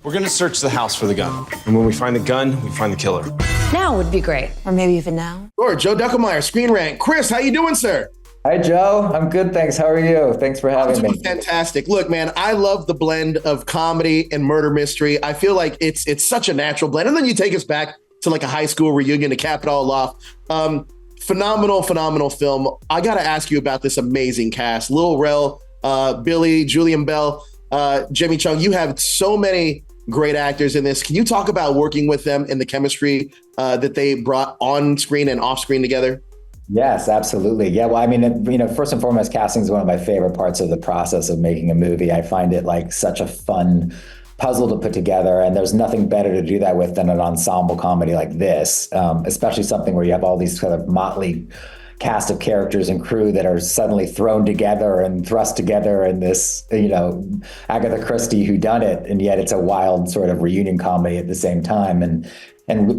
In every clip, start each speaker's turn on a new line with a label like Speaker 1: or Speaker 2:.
Speaker 1: We're gonna search the house for the gun. And when we find the gun, we find the killer.
Speaker 2: Now would be great. Or maybe even now.
Speaker 3: Sure, Joe Duckelmeyer, Screen Rant. Chris, how you doing, sir?
Speaker 4: Hi, Joe. I'm good, thanks. How are you? Thanks for having me.
Speaker 3: Fantastic. Look, man, I love the blend of comedy and murder mystery. I feel like it's such a natural blend. And then you take us back to like a high school reunion to cap it all off. Phenomenal film. I got to ask you about this amazing cast. Lil Rel, Billy, Julian Bell, Jimmy Chung. You have so many great actors in this. Can you talk about working with them and the chemistry that they brought on screen and off screen together?
Speaker 4: Yes, absolutely. Yeah, well, I mean, first and foremost, casting is one of my favorite parts of the process of making a movie. I find it like such a fun puzzle to put together, and there's nothing better to do that with than an ensemble comedy like this, especially something where you have all these kind of motley cast of characters and crew that are suddenly thrown together and thrust together in this, Agatha Christie whodunit, and yet it's a wild sort of reunion comedy at the same time. And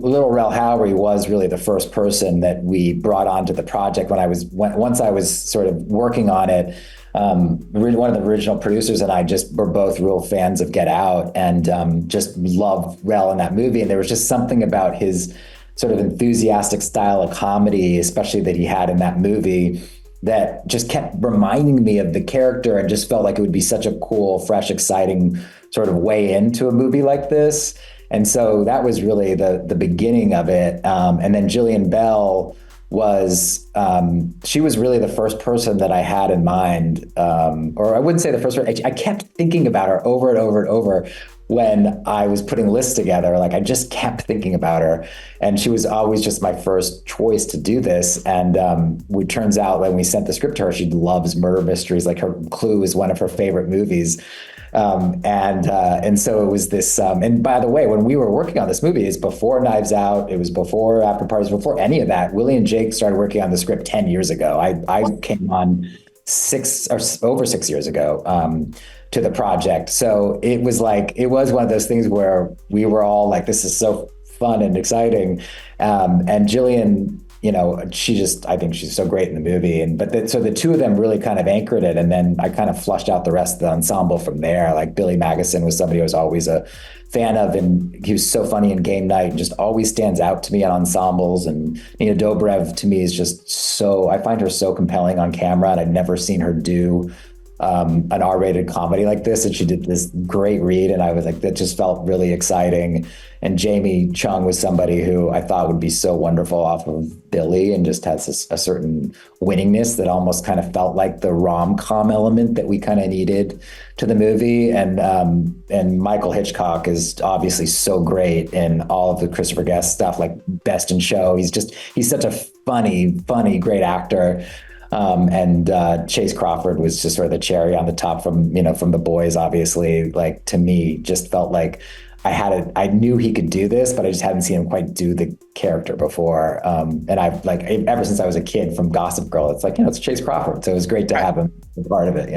Speaker 4: Lil Rel Howery was really the first person that we brought onto the project once I was sort of working on it. One of the original producers and I just were both real fans of Get Out and just loved Rel in that movie. And there was just something about his sort of enthusiastic style of comedy, especially that he had in that movie, that just kept reminding me of the character and just felt like it would be such a cool, fresh, exciting sort of way into a movie like this. And so that was really the beginning of it. And then Jillian Bell was, she was really the first person that I had in mind, or I wouldn't say the first one. I kept thinking about her over and over and over when I was putting lists together. Like I just kept thinking about her, and she was always just my first choice to do this. And it turns out when we sent the script to her, she loves murder mysteries. Like her Clue is one of her favorite movies. And so it was this, and by the way, when we were working on this movie, it's before Knives Out, it was before After Parties, before any of that. Willie and Jake started working on the script 10 years ago. I came on over 6 years ago, to the project. So it was one of those things where we were all like, this is so fun and exciting. And Jillian, I think she's so great in the movie. So the two of them really kind of anchored it. And then I kind of flushed out the rest of the ensemble from there. Like Billy Magnuson was somebody I was always a fan of, and he was so funny in Game Night and just always stands out to me on ensembles. And Nina Dobrev to me is just I find her so compelling on camera, and I've never seen her do an R-rated comedy like this. And she did this great read, and I was like, that just felt really exciting. And Jamie Chung was somebody who I thought would be so wonderful off of Billy, and just has a certain winningness that almost kind of felt like the rom-com element that we kind of needed to the movie. And Michael Hitchcock is obviously so great in all of the Christopher Guest stuff, like Best in Show. He's such a funny, great actor. And Chase Crawford was just sort of the cherry on the top from The Boys, obviously. Like, to me, just felt like I knew he could do this, but I just hadn't seen him quite do the character before. And I've ever since I was a kid from Gossip Girl, it's like, it's Chase Crawford. So it was great to have him as part of it,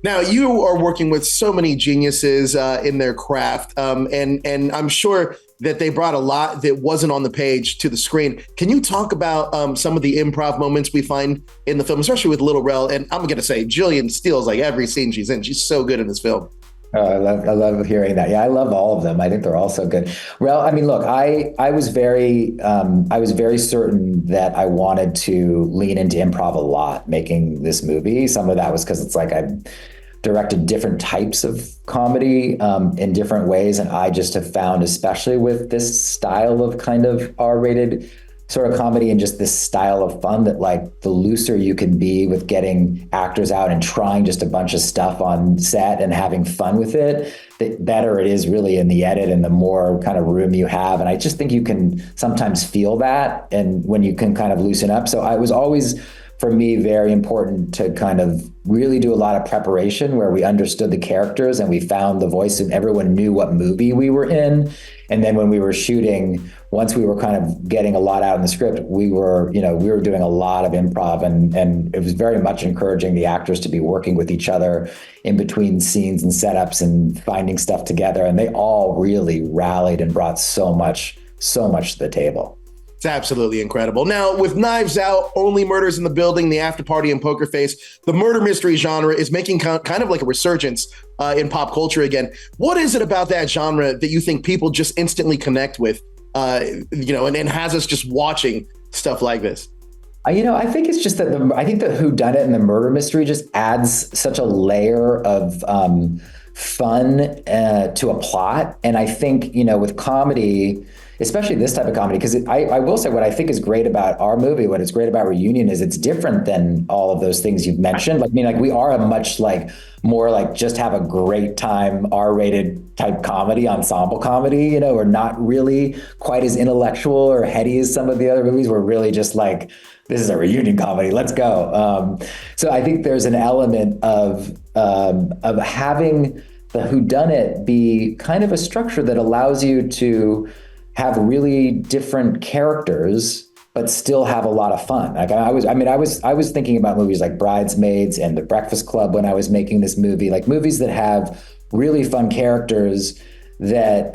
Speaker 3: Now, you are working with so many geniuses in their craft, and I'm sure that they brought a lot that wasn't on the page to the screen. Can you talk about some of the improv moments we find in the film, especially with Lil Rel? And I'm going to say Jillian steals like every scene she's in. She's so good in this film.
Speaker 4: Oh, I love hearing that. Yeah, I love all of them. I think they're all so good. Well, I mean, look, I was very certain that I wanted to lean into improv a lot making this movie. Some of that was because it's like I've directed different types of comedy in different ways. And I just have found, especially with this style of kind of R-rated sort of comedy and just this style of fun, that like the looser you can be with getting actors out and trying just a bunch of stuff on set and having fun with it, the better it is really in the edit and the more kind of room you have. And I just think you can sometimes feel that, and when you can kind of loosen up. So I was always, for me, very important to kind of really do a lot of preparation where we understood the characters and we found the voice and everyone knew what movie we were in. And then when we were shooting, once we were kind of getting a lot out in the script, we were doing a lot of improv, and it was very much encouraging the actors to be working with each other in between scenes and setups and finding stuff together. And they all really rallied and brought so much to the table.
Speaker 3: It's absolutely incredible. Now, with Knives Out, Only Murders in the Building, The After Party, and Poker Face, the murder mystery genre is making kind of like a resurgence in pop culture again. What is it about that genre that you think people just instantly connect with, and has us just watching stuff like this?
Speaker 4: I think it's just that I think the whodunit and the murder mystery just adds such a layer of fun to a plot. And I think, with comedy, especially this type of comedy, because I will say what I think is great about our movie, what is great about Reunion is it's different than all of those things you've mentioned. We are a much more just have a great time, R-rated type comedy, ensemble comedy. We're not really quite as intellectual or heady as some of the other movies. We're really just this is a reunion comedy. Let's go. So I think there's an element of having the whodunit be kind of a structure that allows you to have really different characters, but still have a lot of fun. I was thinking about movies like Bridesmaids and The Breakfast Club when I was making this movie, movies that have really fun characters that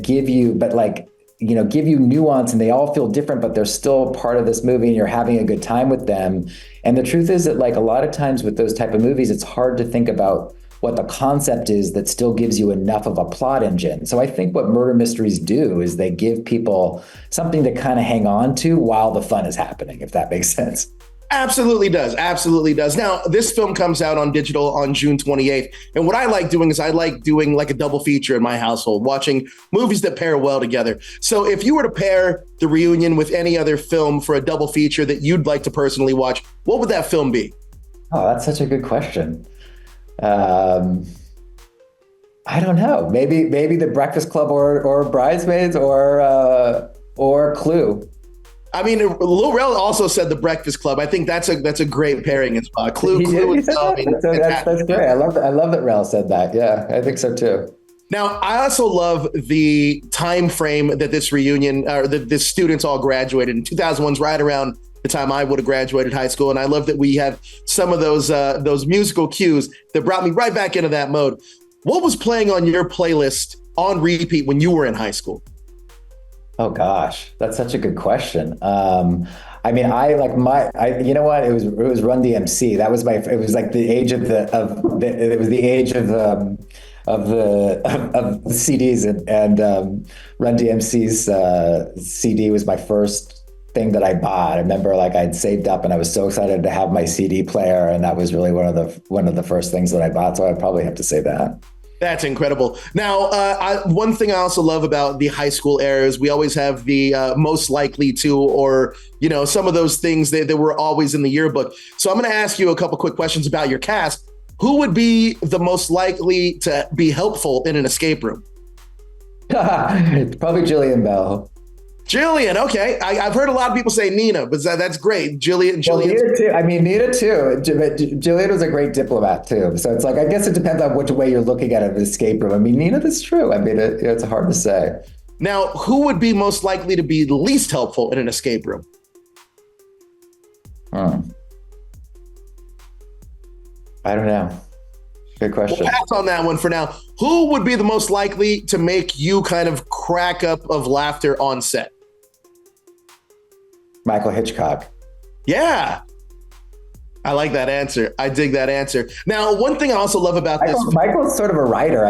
Speaker 4: give you nuance, and they all feel different, but they're still part of this movie and you're having a good time with them. And the truth is that a lot of times with those type of movies, it's hard to think about what the concept is that still gives you enough of a plot engine. So I think what murder mysteries do is they give people something to kind of hang on to while the fun is happening, if that makes sense.
Speaker 3: Absolutely does. Absolutely does. Now, this film comes out on digital on June 28th. And what I like doing is a double feature in my household, watching movies that pair well together. So if you were to pair The Reunion with any other film for a double feature that you'd like to personally watch, what would that film be?
Speaker 4: Oh, that's such a good question. I don't know. Maybe The Breakfast Club or Bridesmaids or Clue.
Speaker 3: I mean, Lil Rel also said The Breakfast Club. I think that's a great pairing as well. Clue itself.
Speaker 4: That's great. I love that Rel said that. Yeah, I think so too.
Speaker 3: Now, I also love the time frame that this reunion, or that the students all graduated in. 2001's right around the time I would have graduated high school. And I love that we have some of those musical cues that brought me right back into that mode. What was playing on your playlist on repeat when you were in high school?
Speaker 4: Oh gosh, that's such a good question. You know what? It was Run DMC. That was it was like the age of the CDs, and Run DMC's CD was my first thing that I bought. I remember I'd saved up and I was so excited to have my CD player, and that was really one of the first things that I bought. So I'd probably have to say that.
Speaker 3: That's incredible. Now, one thing I also love about the high school era is we always have the most likely to, or, some of those things that were always in the yearbook. So I'm going to ask you a couple quick questions about your cast. Who would be the most likely to be helpful in an escape room?
Speaker 4: Probably Jillian Bell.
Speaker 3: Jillian, okay. I've heard a lot of people say Nina, but that's great. Jillian.
Speaker 4: Well, Nina too. Nina too. Jillian was a great diplomat too. So it's I guess it depends on which way you're looking at an escape room. Nina, that's true. It's hard to say.
Speaker 3: Now, who would be most likely to be least helpful in an escape room?
Speaker 4: I don't know. Good question.
Speaker 3: We'll pass on that one for now. Who would be the most likely to make you kind of crack up of laughter on set?
Speaker 4: Michael Hitchcock.
Speaker 3: Yeah. I like that answer. I dig that answer. Now, one thing I also love about this.
Speaker 4: Michael's sort of a writer.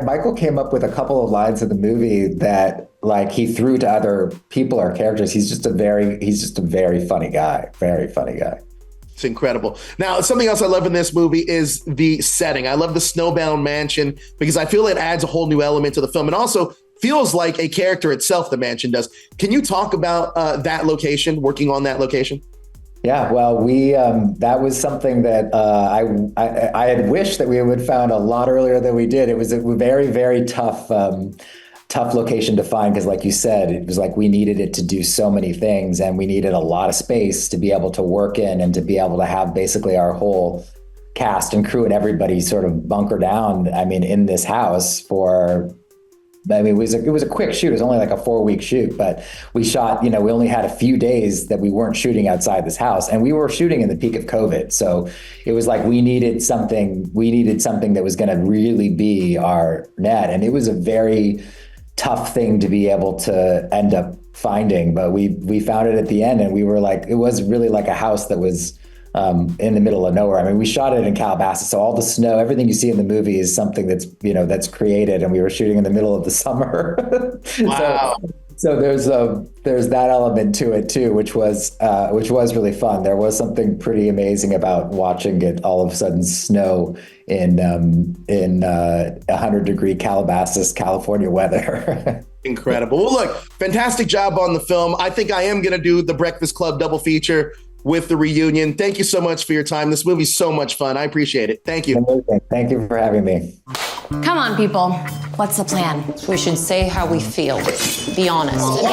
Speaker 4: Michael came up with a couple of lines in the movie that he threw to other people or characters. He's just a very funny guy. Very funny guy.
Speaker 3: It's incredible. Now, something else I love in this movie is the setting. I love the Snowbound Mansion because I feel it adds a whole new element to the film, and also feels like a character itself, the mansion does. Can you talk about that location, working on that location?
Speaker 4: Yeah, well, we that was something that I had wished that we would found a lot earlier than we did. It was a very, very tough location to find because, like you said, it was we needed it to do so many things, and we needed a lot of space to be able to work in and to be able to have basically our whole cast and crew and everybody sort of bunker down. In this house for. It was a quick shoot. It was only a 4-week shoot, but we shot, we only had a few days that we weren't shooting outside this house, and we were shooting in the peak of COVID. So it was we needed something that was going to really be our net. And it was a very tough thing to be able to end up finding, but we found it at the end, and we were like, it was really like a house that was in the middle of nowhere. I mean, we shot it in Calabasas, so all the snow, everything you see in the movie is something that's, you know, that's created, and we were shooting in the middle of the summer.
Speaker 3: Wow.
Speaker 4: So there's that element to it too, which was really fun. There was something pretty amazing about watching it all of a sudden snow in 100-degree Calabasas, California weather.
Speaker 3: Incredible. Well, look, fantastic job on the film. I think I am going to do the Breakfast Club double feature with the reunion. Thank you so much for your time. This movie's so much fun. I appreciate it. Thank you.
Speaker 4: Amazing. Thank you for having me.
Speaker 2: Come on, people. What's the plan?
Speaker 5: We should say how we feel. Be honest.